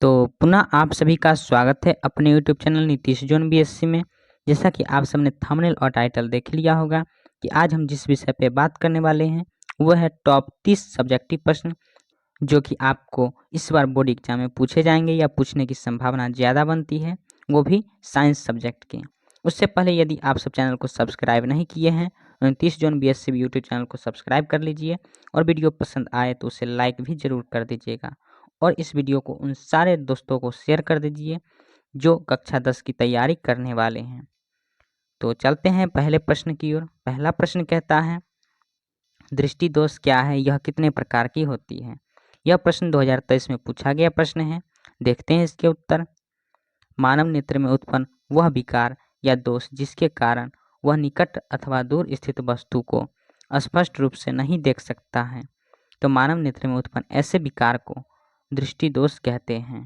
तो पुनः आप सभी का स्वागत है अपने YouTube channel Nitish zone BSc में। जैसा कि आप सबने थंबनेल और टाइटल देख लिया होगा कि आज हम जिस विषय पे बात करने वाले हैं वह है टॉप 30 सब्जेक्टिव प्रश्न जो कि आपको इस बार बोर्ड एग्जाम में पूछे जाएंगे या पूछने की संभावना ज़्यादा बनती है, वो भी साइंस सब्जेक्ट के। उससे पहले यदि आप सब चैनल को सब्सक्राइब नहीं किए हैं तो Nitish zone BSc YouTube channel को सब्सक्राइब कर लीजिए और वीडियो पसंद आए तो उसे लाइक भी ज़रूर कर दीजिएगा और इस वीडियो को उन सारे दोस्तों को शेयर कर दीजिए जो कक्षा 10 की तैयारी करने वाले हैं। तो चलते हैं पहले प्रश्न की ओर। पहला प्रश्न कहता है, दृष्टि दोष क्या है, यह कितने प्रकार की होती है। यह प्रश्न 2023 में पूछा गया प्रश्न है। देखते हैं इसके उत्तर। मानव नेत्र में उत्पन्न वह विकार या दोष जिसके कारण वह निकट अथवा दूर स्थित वस्तु को स्पष्ट रूप से नहीं देख सकता है, तो मानव नेत्र में उत्पन्न ऐसे विकार को दृष्टि दोष कहते हैं।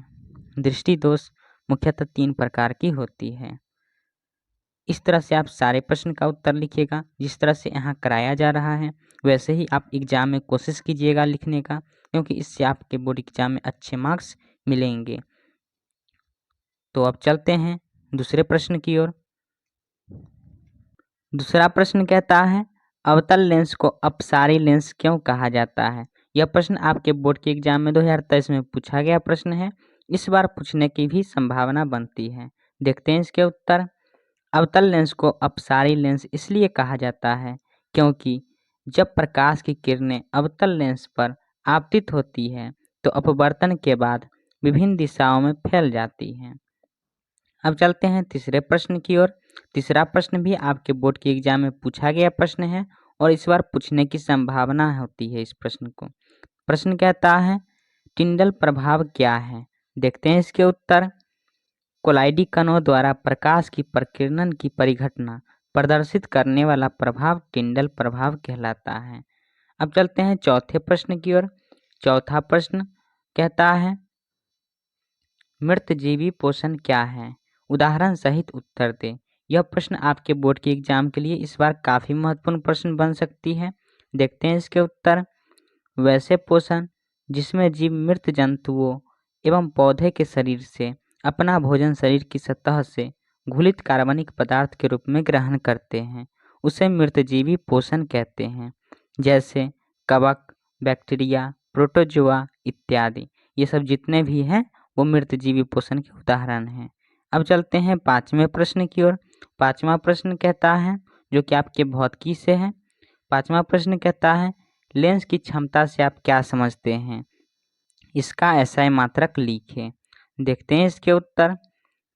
दृष्टि दोष मुख्यतः 3 प्रकार की होती है। इस तरह से आप सारे प्रश्न का उत्तर लिखिएगा। जिस तरह से यहाँ कराया जा रहा है वैसे ही आप एग्जाम में कोशिश कीजिएगा लिखने का, क्योंकि इससे आपके बोर्ड एग्जाम में अच्छे मार्क्स मिलेंगे। तो अब चलते हैं दूसरे प्रश्न की ओर। दूसरा प्रश्न कहता है, अवतल लेंस को अपसारी लेंस क्यों कहा जाता है। यह प्रश्न आपके बोर्ड के एग्जाम में 2023 में पूछा गया प्रश्न है। इस बार पूछने की भी संभावना बनती है। देखते हैं इसके उत्तर। अवतल लेंस को अपसारी लेंस इसलिए कहा जाता है क्योंकि जब प्रकाश की किरणें अवतल लेंस पर आपतित होती है तो अपवर्तन के बाद विभिन्न दिशाओं में फैल जाती हैं। अब चलते हैं तीसरे प्रश्न की ओर। तीसरा प्रश्न भी आपके बोर्ड के एग्जाम में पूछा गया प्रश्न है और इस बार पूछने की संभावना होती है इस प्रश्न को। प्रश्न कहता है, टिंडल प्रभाव क्या है। देखते हैं इसके उत्तर। कोलाइडी कणों द्वारा प्रकाश की प्रकीर्णन की परिघटना प्रदर्शित करने वाला प्रभाव टिंडल प्रभाव कहलाता है। अब चलते हैं चौथे प्रश्न की ओर। चौथा प्रश्न कहता है, मृत जीवी पोषण क्या है। उदाहरण सहित उत्तर दें। यह प्रश्न आपके बोर्ड के एग्जाम के लिए इस बार काफ़ी महत्वपूर्ण प्रश्न बन सकती है। देखते हैं इसके उत्तर। वैसे पोषण जिसमें जीव मृत जंतुओं एवं पौधे के शरीर से अपना भोजन शरीर की सतह से घुलित कार्बनिक पदार्थ के रूप में ग्रहण करते हैं, उसे मृतजीवी पोषण कहते हैं। जैसे कवक, बैक्टीरिया, प्रोटोजोआ इत्यादि, ये सब जितने भी हैं वो मृतजीवी पोषण के उदाहरण हैं। अब चलते हैं पाँचवें प्रश्न की ओर। पाँचवा प्रश्न कहता है, जो कि आपके भौतिकी से है। पाँचवा प्रश्न कहता है, लेंस की क्षमता से आप क्या समझते हैं। इसका एसआई मात्रक लिखें। देखते हैं इसके उत्तर।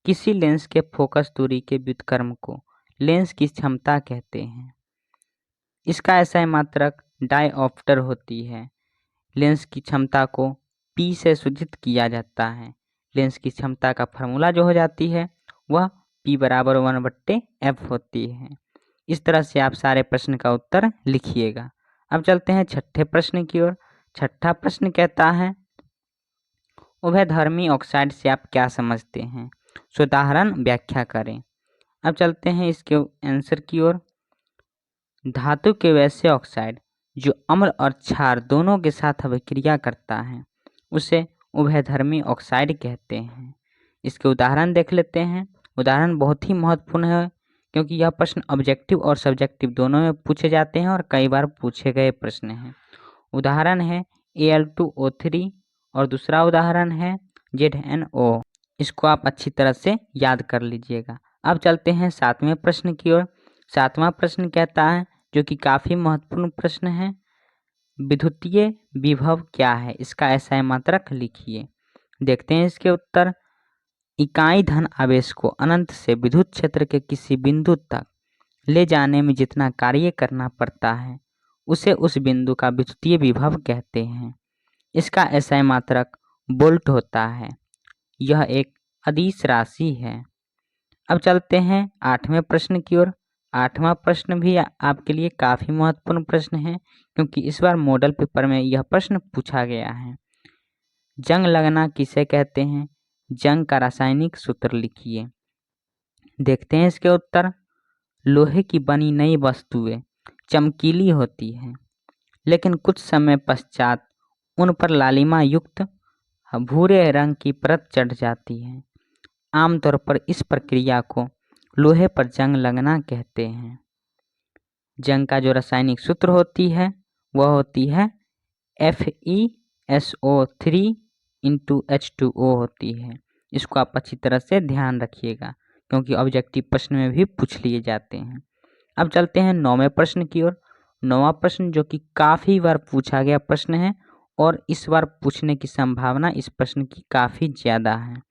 किसी लेंस के फोकस दूरी के व्युत्क्रम को लेंस की क्षमता कहते हैं। इसका एसआई मात्रक डायऑप्टर होती है। लेंस की क्षमता को P से सूचित किया जाता है। लेंस की क्षमता का फार्मूला जो हो जाती है वह P बराबर 1/f होती है। इस तरह से आप सारे प्रश्न का उत्तर लिखिएगा। अब चलते हैं छठे प्रश्न की ओर। छठा प्रश्न कहता है, उभयधर्मी ऑक्साइड से आप क्या समझते हैं। उदाहरण व्याख्या करें। अब चलते हैं इसके आंसर की ओर। धातु के वैसे ऑक्साइड जो अम्ल और क्षार दोनों के साथ अभिक्रिया करता है उसे उभयधर्मी ऑक्साइड कहते हैं। इसके उदाहरण देख लेते हैं। उदाहरण बहुत ही महत्वपूर्ण है क्योंकि यह प्रश्न ऑब्जेक्टिव और सब्जेक्टिव दोनों में पूछे जाते हैं और कई बार पूछे गए प्रश्न हैं। उदाहरण है Al2O3 और दूसरा उदाहरण है ZnO। इसको आप अच्छी तरह से याद कर लीजिएगा। अब चलते हैं सातवें प्रश्न की ओर। सातवां प्रश्न कहता है, जो कि काफ़ी महत्वपूर्ण प्रश्न है, विद्युतीय विभव क्या है। इसका एसआई मात्रक लिखिए। देखते हैं इसके उत्तर। इकाई धन आवेश को अनंत से विद्युत क्षेत्र के किसी बिंदु तक ले जाने में जितना कार्य करना पड़ता है उसे उस बिंदु का विद्युतीय विभव कहते हैं। इसका एसआई मात्रक वोल्ट होता है। यह एक अदिश राशि है। अब चलते हैं आठवें प्रश्न की ओर। आठवां प्रश्न भी आपके लिए काफ़ी महत्वपूर्ण प्रश्न है क्योंकि इस बार मॉडल पेपर में यह प्रश्न पूछा गया है। जंग लगना किसे कहते हैं। जंग का रासायनिक सूत्र लिखिए। देखते हैं इसके उत्तर। लोहे की बनी नई वस्तुएं चमकीली होती हैं, लेकिन कुछ समय पश्चात उन पर लालिमा युक्त भूरे रंग की परत चढ़ जाती है। आमतौर पर इस प्रक्रिया को लोहे पर जंग लगना कहते हैं। जंग का जो रासायनिक सूत्र होती है वह होती है FeSO3 इंटू H2O होती है। इसको आप अच्छी तरह से ध्यान रखिएगा क्योंकि ऑब्जेक्टिव प्रश्न में भी पूछ लिए जाते हैं। अब चलते हैं 9वें प्रश्न की ओर। 9वां प्रश्न जो कि काफ़ी बार पूछा गया प्रश्न है और इस बार पूछने की संभावना इस प्रश्न की काफ़ी ज़्यादा है।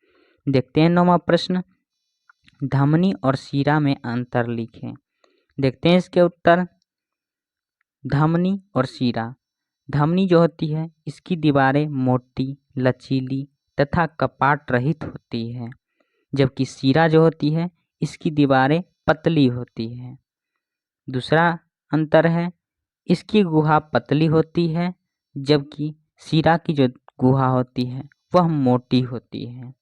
देखते हैं 9वां प्रश्न, धमनी और शिरा में अंतर लिखें। देखते हैं इसके उत्तर। धमनी और शिरा। धमनी जो होती है इसकी दीवारें मोटी, लचीली तथा कपाट रहित होती है, जबकि शिरा जो होती है इसकी दीवारें पतली होती है। दूसरा अंतर है इसकी गुहा पतली होती है, जबकि शिरा की जो गुहा होती है वह मोटी होती है।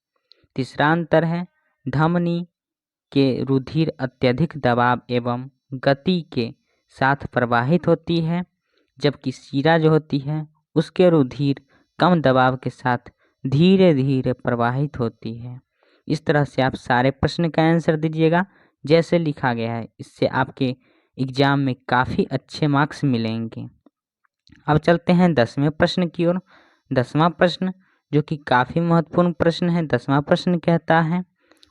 तीसरा अंतर है धमनी के रुधिर अत्यधिक दबाव एवं गति के साथ प्रवाहित होती है, जबकि शिरा जो होती है उसके रुधिर कम दबाव के साथ धीरे धीरे प्रवाहित होती है। इस तरह से आप सारे प्रश्न का आंसर दीजिएगा जैसे लिखा गया है। इससे आपके एग्जाम में काफ़ी अच्छे मार्क्स मिलेंगे। अब चलते हैं 10वें प्रश्न की ओर। 10वां प्रश्न जो कि काफ़ी महत्वपूर्ण प्रश्न है। 10वां प्रश्न कहता है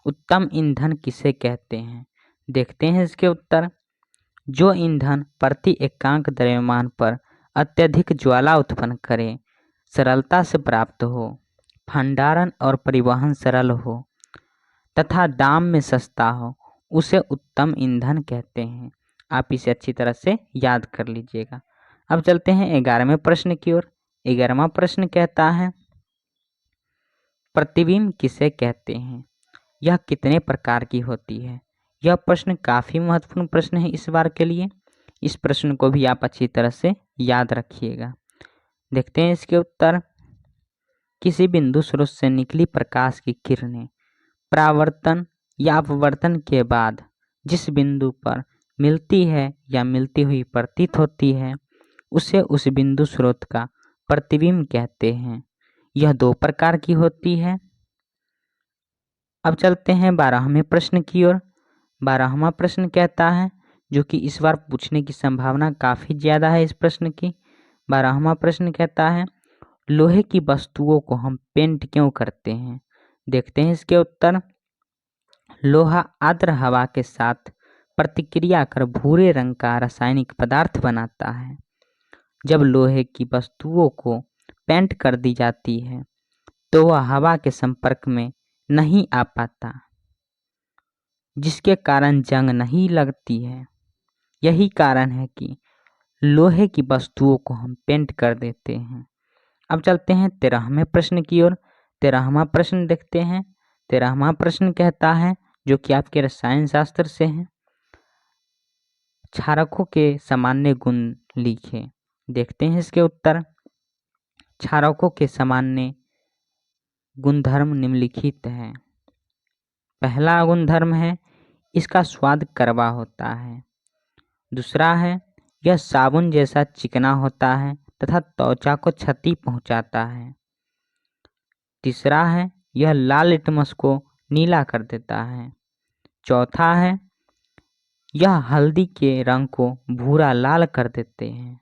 उत्तम ईंधन किसे कहते हैं। देखते हैं इसके उत्तर। जो ईंधन प्रति एकांक द्रव्यमान पर अत्यधिक ज्वाला उत्पन्न करे, सरलता से प्राप्त हो, भंडारण और परिवहन सरल हो तथा दाम में सस्ता हो, उसे उत्तम ईंधन कहते हैं। आप इसे अच्छी तरह से याद कर लीजिएगा। अब चलते हैं 11वें प्रश्न की ओर। 11वां प्रश्न कहता है प्रतिबिंब किसे कहते हैं, यह कितने प्रकार की होती है। यह प्रश्न काफ़ी महत्वपूर्ण प्रश्न है इस बार के लिए। इस प्रश्न को भी आप अच्छी तरह से याद रखिएगा। देखते हैं इसके उत्तर। किसी बिंदु स्रोत से निकली प्रकाश की किरणें परावर्तन या अपवर्तन के बाद जिस बिंदु पर मिलती है या मिलती हुई प्रतीत होती है, उसे उस बिंदु स्रोत का प्रतिबिंब कहते हैं। यह 2 प्रकार की होती है। अब चलते हैं 12वें प्रश्न की ओर। 12वां प्रश्न कहता है जो कि इस बार पूछने की संभावना काफ़ी ज़्यादा है इस प्रश्न की। 12वां प्रश्न कहता है लोहे की वस्तुओं को हम पेंट क्यों करते हैं। देखते हैं इसके उत्तर। लोहा आर्द्र हवा के साथ प्रतिक्रिया कर भूरे रंग का रासायनिक पदार्थ बनाता है। जब लोहे की वस्तुओं को पेंट कर दी जाती है तो वह हवा के संपर्क में नहीं आ पाता, जिसके कारण जंग नहीं लगती है। यही कारण है कि लोहे की वस्तुओं को हम पेंट कर देते हैं। अब चलते हैं 13वें प्रश्न की ओर। 13वां प्रश्न देखते हैं। 13वां प्रश्न कहता है जो कि आपके रसायन शास्त्र से है, क्षारकों के सामान्य गुण लिखें। देखते हैं इसके उत्तर। क्षारकों के सामान्य गुणधर्म निम्नलिखित हैं। पहला गुणधर्म है इसका स्वाद कड़वा होता है। दूसरा है यह साबुन जैसा चिकना होता है तथा त्वचा को क्षति पहुंचाता है। तीसरा है यह लाल लिटमस को नीला कर देता है। चौथा है यह हल्दी के रंग को भूरा लाल कर देते हैं।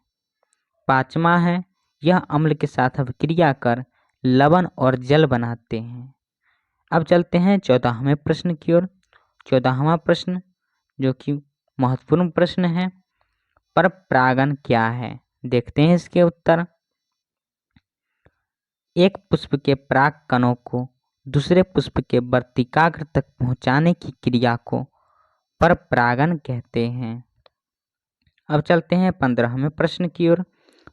पांचवा है यह अम्ल के साथ अभिक्रिया कर लवण और जल बनाते हैं। अब चलते हैं 14वें प्रश्न की ओर। 14वां प्रश्न जो कि महत्वपूर्ण प्रश्न है, पर परागण क्या है। देखते हैं इसके उत्तर। एक पुष्प के पराग कणों को दूसरे पुष्प के वर्तिकाग्र तक पहुंचाने की क्रिया को पर परागण कहते हैं। अब चलते हैं 15वें प्रश्न की ओर।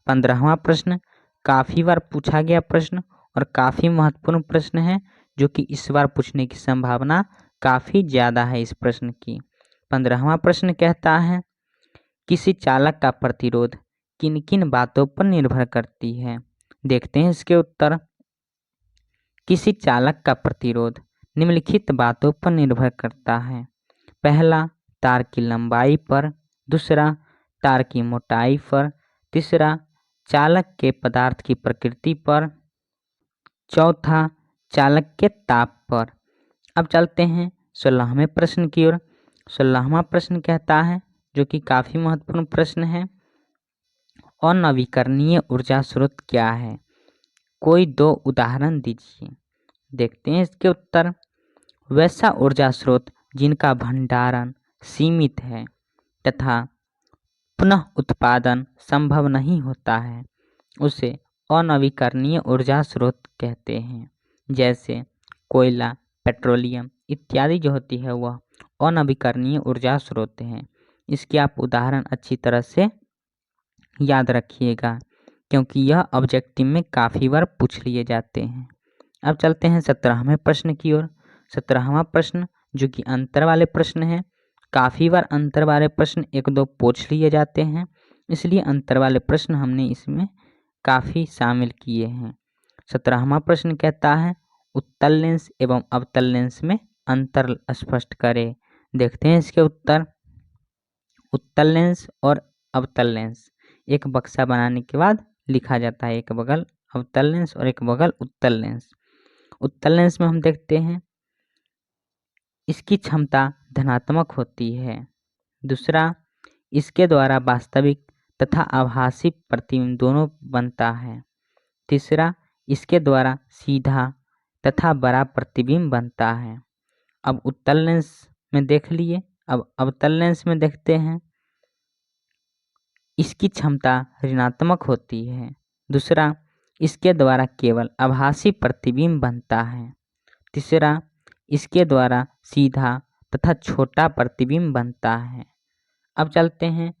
15वां प्रश्न काफ़ी बार पूछा गया प्रश्न और काफ़ी महत्वपूर्ण प्रश्न है जो कि इस बार पूछने की संभावना काफ़ी ज़्यादा है इस प्रश्न की। 15वां प्रश्न कहता है किसी चालक का प्रतिरोध किन किन बातों पर निर्भर करती है। देखते हैं इसके उत्तर। किसी चालक का प्रतिरोध निम्नलिखित बातों पर निर्भर करता है। पहला, तार की लंबाई पर। दूसरा, तार की मोटाई पर। तीसरा, चालक के पदार्थ की प्रकृति पर। चौथा चालक के ताप पर। अब चलते हैं 16वें प्रश्न की ओर। 16वां प्रश्न कहता है, जो कि काफ़ी महत्वपूर्ण प्रश्न है, अनवीकरणीय ऊर्जा स्रोत क्या है? कोई 2 उदाहरण दीजिए। देखते हैं इसके उत्तर। वैसा ऊर्जा स्रोत जिनका भंडारण सीमित है तथा पुनः उत्पादन संभव नहीं होता है, उसे अनवीकरणीय ऊर्जा स्रोत कहते हैं। जैसे कोयला, पेट्रोलियम इत्यादि जो होती है वह अनवीकरणीय ऊर्जा स्रोत हैं। इसके आप उदाहरण अच्छी तरह से याद रखिएगा, क्योंकि यह ऑब्जेक्टिव में काफ़ी बार पूछ लिए जाते हैं। अब चलते हैं 17वें प्रश्न की ओर। 17वां प्रश्न जो कि अंतर वाले प्रश्न हैं। काफ़ी बार अंतर वाले प्रश्न 1-2 पूछ लिए जाते हैं, इसलिए अंतर वाले प्रश्न हमने इसमें काफ़ी शामिल किए हैं। 17वां प्रश्न कहता है, उत्तल लेंस एवं अवतल लेंस में अंतर स्पष्ट करें। देखते हैं इसके उत्तर। उत्तल लेंस और अवतल लेंस एक बक्सा बनाने के बाद लिखा जाता है, एक बगल अवतल लेंस और एक बगल उत्तल लेंस। उत्तल लेंस में हम देखते हैं इसकी क्षमता धनात्मक होती है। दूसरा, इसके द्वारा वास्तविक तथा आभासी प्रतिबिंब दोनों बनता है। तीसरा, इसके द्वारा सीधा तथा बड़ा प्रतिबिंब बनता है। अब उत्तल लेंस में देख लिए, अब अवतल लेंस में देखते हैं। इसकी क्षमता ऋणात्मक होती है। दूसरा, इसके द्वारा केवल आभासी प्रतिबिंब बनता है। तीसरा, इसके द्वारा सीधा तथा छोटा प्रतिबिंब बनता है। अब चलते हैं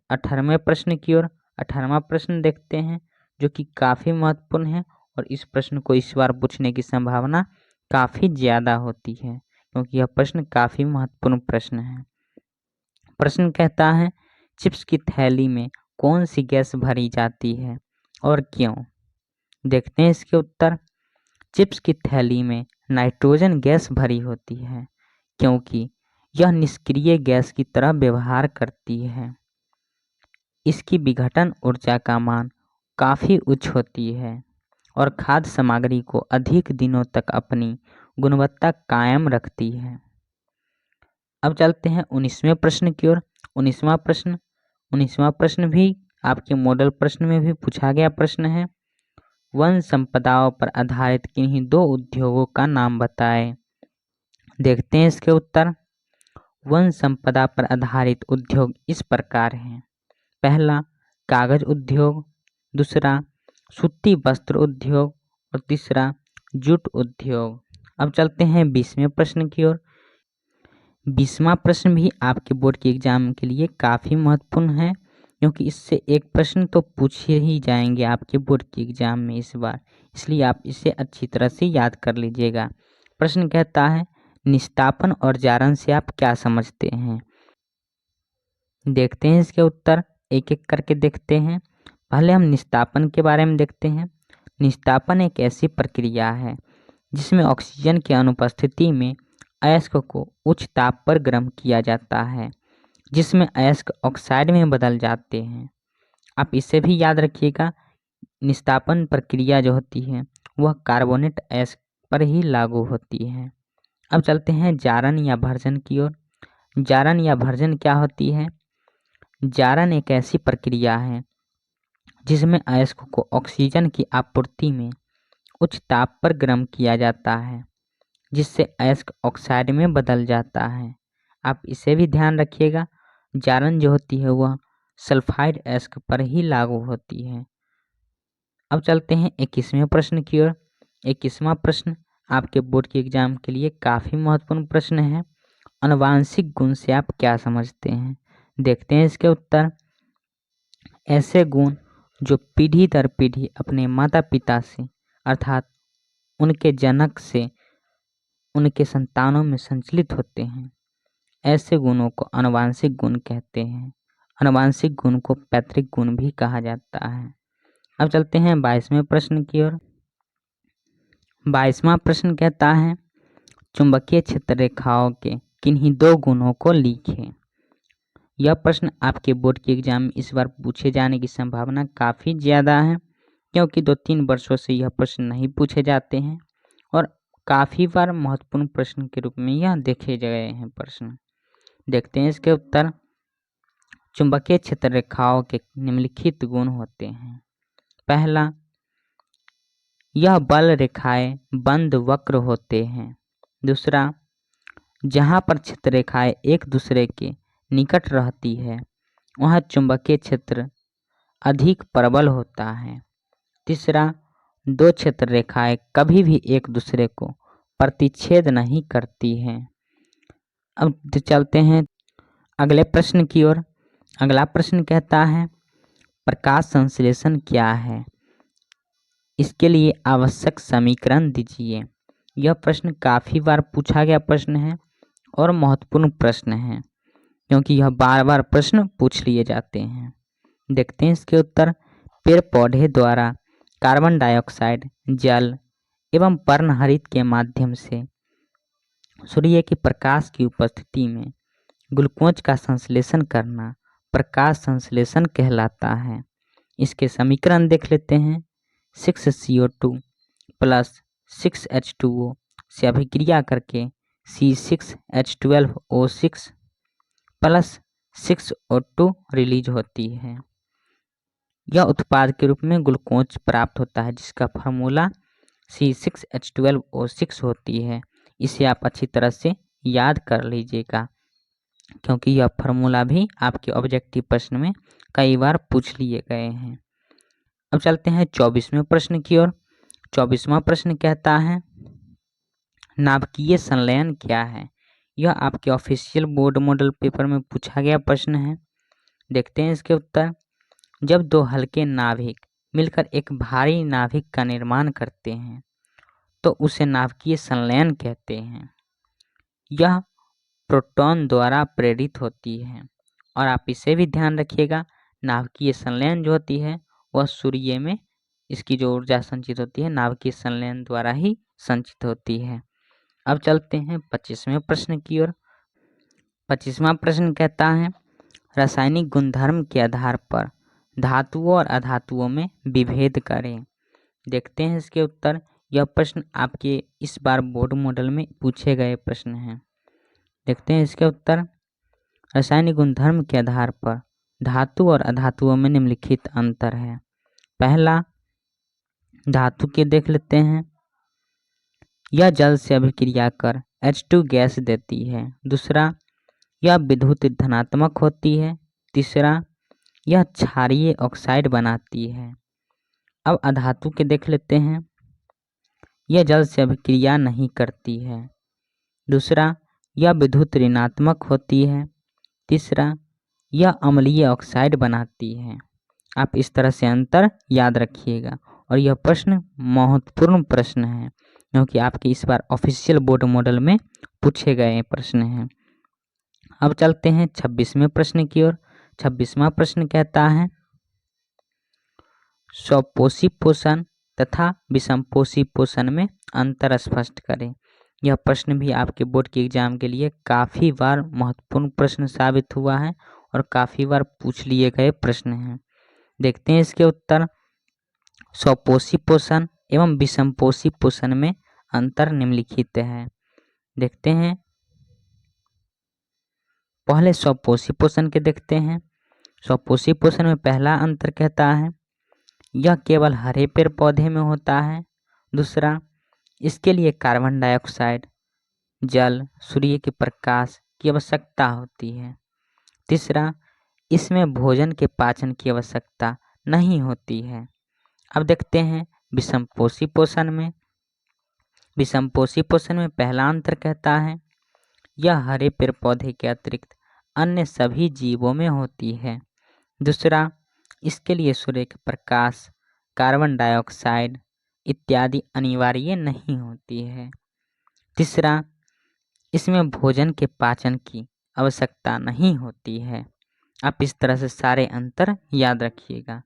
18वें प्रश्न की ओर। 18वां प्रश्न देखते हैं, जो कि काफ़ी महत्वपूर्ण है और इस प्रश्न को इस बार पूछने की संभावना काफ़ी ज़्यादा होती है, क्योंकि यह प्रश्न काफ़ी महत्वपूर्ण प्रश्न है। प्रश्न कहता है, चिप्स की थैली में कौन सी गैस भरी जाती है और क्यों? देखते हैं इसके उत्तर। चिप्स की थैली में नाइट्रोजन गैस भरी होती है, क्योंकि यह निष्क्रिय गैस की तरह व्यवहार करती है। इसकी विघटन ऊर्जा का मान काफ़ी उच्च होती है और खाद्य सामग्री को अधिक दिनों तक अपनी गुणवत्ता कायम रखती है। अब चलते हैं 19वें प्रश्न की ओर। 19वां प्रश्न भी आपके मॉडल प्रश्न में भी पूछा गया प्रश्न है। वन संपदाओं पर आधारित किन्हीं 2 उद्योगों का नाम बताएं। देखते हैं इसके उत्तर। वन संपदा पर आधारित उद्योग इस प्रकार हैं। पहला, कागज उद्योग। दूसरा, सूती वस्त्र उद्योग और तीसरा, जूट उद्योग। अब चलते हैं 20वें प्रश्न की ओर। 20वां प्रश्न भी आपके बोर्ड के एग्जाम के लिए काफ़ी महत्वपूर्ण है, क्योंकि इससे एक प्रश्न तो पूछे ही जाएंगे आपके बोर्ड के एग्जाम में इस बार, इसलिए आप इसे अच्छी तरह से याद कर लीजिएगा। प्रश्न कहता है, निस्तापन और जारन से आप क्या समझते हैं? देखते हैं इसके उत्तर, एक एक करके देखते हैं। पहले हम निस्तापन के बारे में देखते हैं। निस्तापन एक ऐसी प्रक्रिया है जिसमें ऑक्सीजन की अनुपस्थिति में अयस्क को उच्च ताप पर गर्म किया जाता है, जिसमें अयस्क ऑक्साइड में बदल जाते हैं। आप इसे भी याद रखिएगा, निस्तापन प्रक्रिया जो होती है वह कार्बोनेट अयस्क पर ही लागू होती है। अब चलते हैं जारन या भर्जन की ओर। जारन या भर्जन क्या होती है? जारन एक ऐसी प्रक्रिया है जिसमें अयस्क को ऑक्सीजन की आपूर्ति में उच्च ताप पर गर्म किया जाता है, जिससे अयस्क ऑक्साइड में बदल जाता है। आप इसे भी ध्यान रखिएगा, जारन जो होती है वह सल्फाइड अयस्क पर ही लागू होती है। अब चलते हैं 21वें प्रश्न की ओर। 21वां प्रश्न आपके बोर्ड के एग्जाम के लिए काफ़ी महत्वपूर्ण प्रश्न है। आनुवांशिक गुण से आप क्या समझते हैं? देखते हैं इसके उत्तर। ऐसे गुण जो पीढ़ी दर पीढ़ी अपने माता पिता से अर्थात उनके जनक से उनके संतानों में संचलित होते हैं, ऐसे गुणों को आनुवांशिक गुण कहते हैं। आनुवांशिक गुण को पैतृक गुण भी कहा जाता है। अब चलते हैं 22वें प्रश्न की ओर। 22वां प्रश्न कहता है, चुंबकीय क्षेत्र रेखाओं के किन्हीं 2 गुणों को लिखें। यह प्रश्न आपके बोर्ड के एग्जाम में इस बार पूछे जाने की संभावना काफ़ी ज़्यादा है। क्योंकि 2-3 वर्षों से यह प्रश्न नहीं पूछे जाते हैं और काफ़ी बार महत्वपूर्ण प्रश्न के रूप में यह देखे गए हैं प्रश्न। देखते हैं इसके उत्तर। चुंबकीय क्षेत्र रेखाओं के निम्नलिखित गुण होते हैं। पहला, यह बल रेखाएं बंद वक्र होते हैं। दूसरा, जहाँ पर क्षेत्र रेखाएं एक दूसरे के निकट रहती है वहाँ चुंबकीय क्षेत्र अधिक प्रबल होता है। तीसरा, दो क्षेत्र रेखाएं कभी भी एक दूसरे को प्रतिच्छेद नहीं करती हैं। अब चलते हैं अगले प्रश्न की ओर। अगला प्रश्न कहता है प्रकाश संश्लेषण क्या है, इसके लिए आवश्यक समीकरण दीजिए। यह प्रश्न काफ़ी बार पूछा गया प्रश्न है और महत्वपूर्ण प्रश्न है क्योंकि यह बार बार प्रश्न पूछ लिए जाते हैं। देखते हैं इसके उत्तर। पेड़ पौधे द्वारा कार्बन डाइऑक्साइड, जल एवं पर्णहरित के माध्यम से सूर्य की प्रकाश की उपस्थिति में ग्लूकोज का संश्लेषण करना प्रकाश संश्लेषण कहलाता है। इसके समीकरण देख लेते हैं। 6CO2 प्लस 6H2O से अभिक्रिया करके C6H12O6 प्लस 6O2 रिलीज होती है। यह उत्पाद के रूप में ग्लूकोज प्राप्त होता है जिसका फार्मूला C6H12O6 होती है। इसे आप अच्छी तरह से याद कर लीजिएगा क्योंकि यह फार्मूला भी आपके ऑब्जेक्टिव प्रश्न में कई बार पूछ लिए गए हैं। अब चलते हैं 24वें प्रश्न की ओर। 24वां प्रश्न कहता है नाभिकीय संलयन क्या है। यह आपके ऑफिशियल बोर्ड मॉडल पेपर में पूछा गया प्रश्न है। देखते हैं इसके उत्तर। जब दो हल्के नाभिक मिलकर एक भारी नाभिक का निर्माण करते हैं तो उसे नाभिकीय संलयन कहते हैं। यह प्रोटॉन द्वारा प्रेरित होती है और आप इसे भी ध्यान रखिएगा, नाभिकीय संलयन जो होती है वह सूर्य में इसकी जो ऊर्जा संचित होती है नाभिकीय संलयन द्वारा ही संचित होती है। अब चलते हैं 25वें प्रश्न की ओर। 25वां प्रश्न कहता है रासायनिक गुणधर्म के आधार पर धातुओं और अधातुओं में विभेद करें। देखते हैं इसके उत्तर। यह प्रश्न आपके इस बार बोर्ड मॉडल में पूछे गए प्रश्न हैं। देखते हैं इसके उत्तर। रासायनिक गुणधर्म के आधार पर धातु और अधातुओं में निम्नलिखित अंतर है। पहला, धातु के देख लेते हैं। यह जल से अभिक्रिया कर H2 गैस देती है। दूसरा, यह विद्युत धनात्मक होती है। तीसरा, यह क्षारीय ऑक्साइड बनाती है। अब अधातु के देख लेते हैं। यह जल से अभिक्रिया नहीं करती है। दूसरा, यह विद्युत ऋणात्मक होती है। तीसरा, यह अम्लीय ऑक्साइड बनाती है। आप इस तरह से अंतर याद रखिएगा और यह प्रश्न महत्वपूर्ण प्रश्न है क्योंकि आपके इस बार ऑफिशियल बोर्ड मॉडल में पूछे गए प्रश्न हैं। अब चलते हैं 26वें प्रश्न की ओर। 26वां प्रश्न कहता है स्वपोषी पोषण तथा विषमपोषी पोषण में अंतर स्पष्ट करें। यह प्रश्न भी आपके बोर्ड के एग्जाम के लिए काफ़ी बार महत्वपूर्ण प्रश्न साबित हुआ है और काफ़ी बार पूछ लिए गए प्रश्न हैं। देखते हैं इसके उत्तर। स्वपोषी पोषण एवं विषमपोषी पोषण में अंतर निम्नलिखित है। देखते हैं। पहले स्वपोषी पोषण के देखते हैं। स्वपोषी पोषण में पहला अंतर कहता है यह केवल हरे पेड़ पौधे में होता है। दूसरा, इसके लिए कार्बन डाइऑक्साइड, जल, सूर्य के प्रकाश की आवश्यकता होती है। तीसरा, इसमें भोजन के पाचन की आवश्यकता नहीं होती है। अब देखते हैं विषमपोषी पोषण में। विषमपोषी पोषण में पहला अंतर कहता है यह हरे पेड़ पौधे के अतिरिक्त अन्य सभी जीवों में होती है। दूसरा, इसके लिए सूर्य के प्रकाश, कार्बन डाइऑक्साइड इत्यादि अनिवार्य नहीं होती है। तीसरा, इसमें भोजन के पाचन की आवश्यकता नहीं होती है। आप इस तरह से सारे अंतर याद रखिएगा।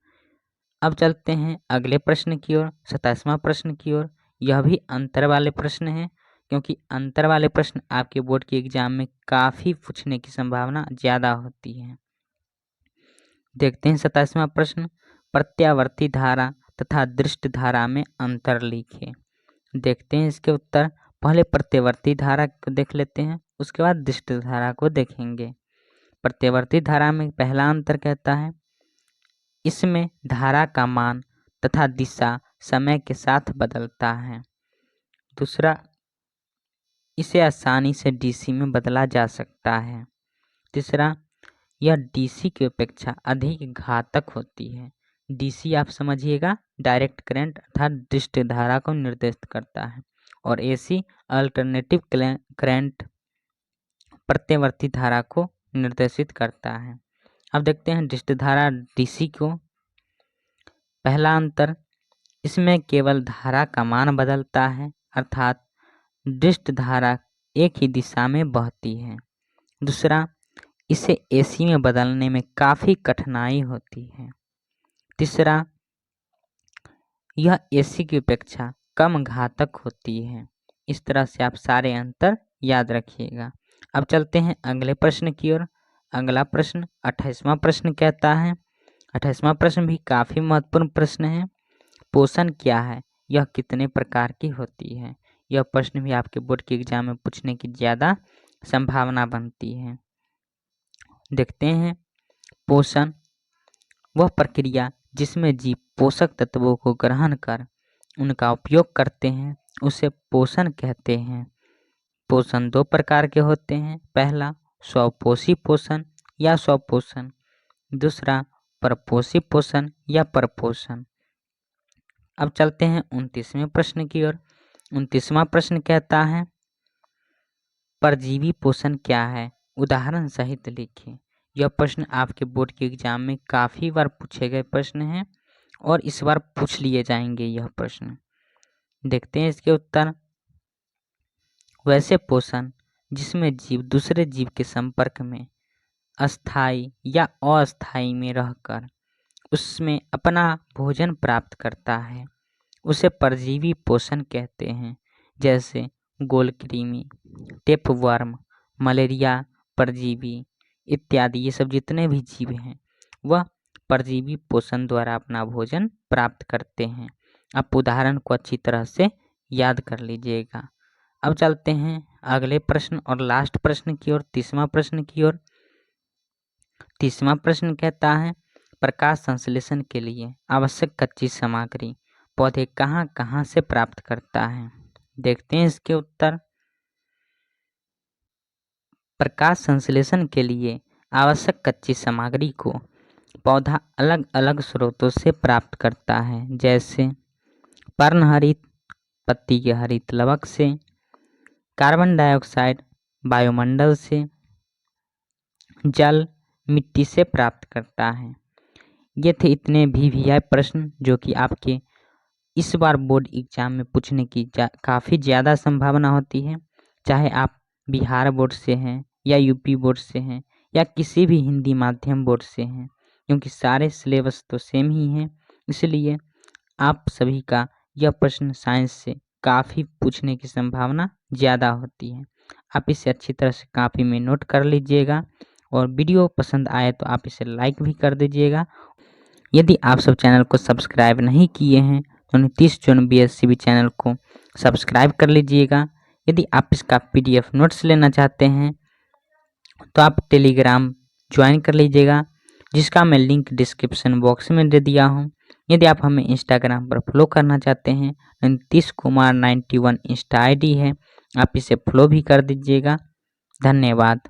अब चलते हैं अगले प्रश्न की ओर, 27वां प्रश्न की ओर। यह भी अंतर वाले प्रश्न हैं क्योंकि अंतर वाले प्रश्न आपके बोर्ड के एग्जाम में काफ़ी पूछने की संभावना ज़्यादा होती है। देखते हैं 27वां प्रश्न। प्रत्यावर्ती धारा तथा दृष्ट धारा में अंतर लिखें। देखते हैं इसके उत्तर। पहले प्रत्यवर्ती धारा को देख लेते हैं, उसके बाद दृष्ट धारा को देखेंगे। प्रत्यवर्ती धारा में पहला अंतर कहता है इसमें धारा का मान तथा दिशा समय के साथ बदलता है। दूसरा, इसे आसानी से डीसी में बदला जा सकता है। तीसरा, यह डीसी की अपेक्षा अधिक घातक होती है। डीसी आप समझिएगा डायरेक्ट करंट अर्थात दृष्ट धारा को निर्देशित करता है, और एसी अल्टरनेटिव करंट प्रत्यवर्ती धारा को निर्देशित करता है। अब देखते हैं दृष्ट धारा डीसी को। पहला अंतर, इसमें केवल धारा का मान बदलता है, अर्थात दृष्ट धारा एक ही दिशा में बहती है। दूसरा, इसे एसी में बदलने में काफ़ी कठिनाई होती है। तीसरा, यह एसी की अपेक्षा कम घातक होती है। इस तरह से आप सारे अंतर याद रखिएगा। अब चलते हैं अगले प्रश्न की ओर। अगला प्रश्न 28वां प्रश्न कहता है, 28वां प्रश्न भी काफ़ी महत्वपूर्ण प्रश्न है। पोषण क्या है, यह कितने प्रकार की होती है? यह प्रश्न भी आपके बोर्ड के एग्जाम में पूछने की ज़्यादा संभावना बनती है। देखते हैं, पोषण वह प्रक्रिया जिसमें जीव पोषक तत्वों को ग्रहण कर उनका उपयोग करते हैं, उसे पोषण कहते हैं। पोषण दो प्रकार के होते हैं। पहला, स्वपोषी पोषण या स्वपोषण। दूसरा, परपोषी पोषण या परपोषण। अब चलते हैं 29वें प्रश्न की ओर। 29वां प्रश्न कहता है, परजीवी पोषण क्या है, उदाहरण सहित लिखें। यह प्रश्न आपके बोर्ड के एग्जाम में काफ़ी बार पूछे गए प्रश्न हैं और इस बार पूछ लिए जाएंगे यह प्रश्न। देखते हैं इसके उत्तर। वैसे पोषण जिसमें जीव दूसरे जीव के संपर्क में अस्थायी या अस्थायी में रहकर उसमें अपना भोजन प्राप्त करता है, उसे परजीवी पोषण कहते हैं। जैसे गोलकृमि, टेपवर्म, मलेरिया परजीवी इत्यादि, ये सब जितने भी जीव हैं वह परजीवी पोषण द्वारा अपना भोजन प्राप्त करते हैं। आप उदाहरण को अच्छी तरह से याद कर लीजिएगा। अब चलते हैं अगले प्रश्न और लास्ट प्रश्न की ओर, 30वां प्रश्न की ओर। 30वां प्रश्न कहता है, प्रकाश संश्लेषण के लिए आवश्यक कच्ची सामग्री पौधे कहाँ कहाँ से प्राप्त करता है? देखते हैं इसके उत्तर। प्रकाश संश्लेषण के लिए आवश्यक कच्ची सामग्री को पौधा अलग अलग स्रोतों से प्राप्त करता है, जैसे पर्णहरित पत्ती के हरित लवक से, कार्बन डाइऑक्साइड वायुमंडल से, जल मिट्टी से प्राप्त करता है। ये थे इतने VVI प्रश्न जो कि आपके इस बार बोर्ड एग्जाम में पूछने की काफ़ी ज़्यादा संभावना होती है। चाहे आप बिहार बोर्ड से हैं या यूपी बोर्ड से हैं या किसी भी हिंदी माध्यम बोर्ड से हैं, क्योंकि सारे सिलेबस तो सेम ही हैं। इसलिए आप सभी का यह प्रश्न साइंस से काफ़ी पूछने की संभावना ज़्यादा होती है। आप इसे अच्छी तरह से कॉपी में नोट कर लीजिएगा और वीडियो पसंद आए तो आप इसे लाइक भी कर दीजिएगा। यदि आप सब चैनल को सब्सक्राइब नहीं किए हैं तो नीतीश जॉन BSCB चैनल को सब्सक्राइब कर लीजिएगा। यदि आप इसका PDF नोट्स लेना चाहते हैं तो आप टेलीग्राम ज्वाइन कर लीजिएगा, जिसका मैं लिंक डिस्क्रिप्शन बॉक्स में दे दिया हूँ। यदि आप हमें इंस्टाग्राम पर फॉलो करना चाहते हैं, नीतीश कुमार 91 इंस्टा ID है, आप इसे फॉलो भी कर दीजिएगा। धन्यवाद।